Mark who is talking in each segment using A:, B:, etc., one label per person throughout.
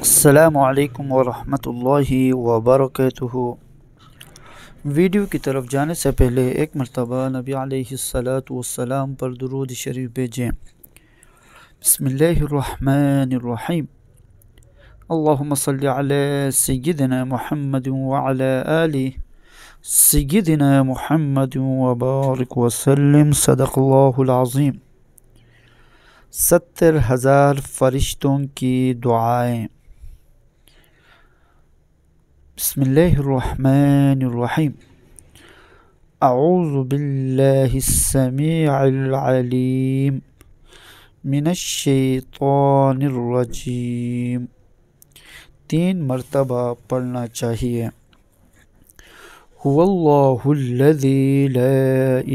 A: السلام علیکم ورحمۃ اللہ وبرکاتہ۔ ویڈیو کی طرف جانے سے پہلے ایک مرتبہ نبی علیہ الصلاۃ والسلام پر درود شریف بھیجیں۔ بسم اللہ الرحمن الرحیم۔ اللہم صلی علی سیدنا محمد وعلی آل سیدنا محمد وبارک وسلم۔ صدق اللہ العظیم۔ 70,000 فرشتوں کی دعائیں۔ بسم اللہ الرحمن الرحیم۔ اعوذ باللہ السمیع العلیم من الشیطان الرجیم۔ 3 مرتبہ پڑھنا چاہیے۔ هو اللہ الذی لا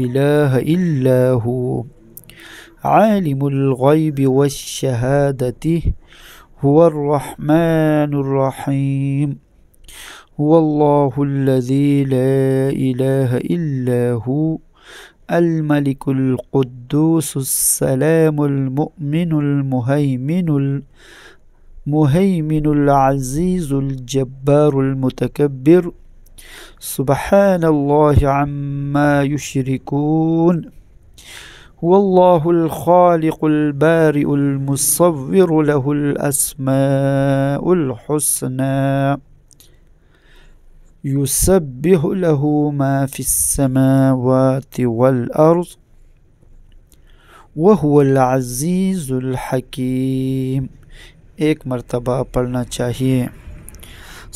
A: الہ الا ہو عالم الغیب والشہادۃ هو الرحمن الرحیم۔ هو اللہ الذی لا الہ الا ہو الملک القدوس السلام المؤمن المہیمن العزیز الجبار المتکبر سبحان اللہ عما یشرکون۔ هو اللہ الخالق البارئ المصور له الاسماء الحسنى یسبح له ما في السماوات والارض وهو العزیز الحکیم۔ 1 مرتبہ پڑھنا چاہیے۔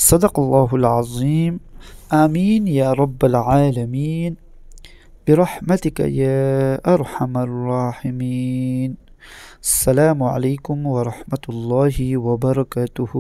A: صدق اللہ العظیم۔ آمین یا رب العالمین برحمتک یا ارحم الراحمین۔ السلام علیکم ورحمۃ اللہ وبرکاتہ۔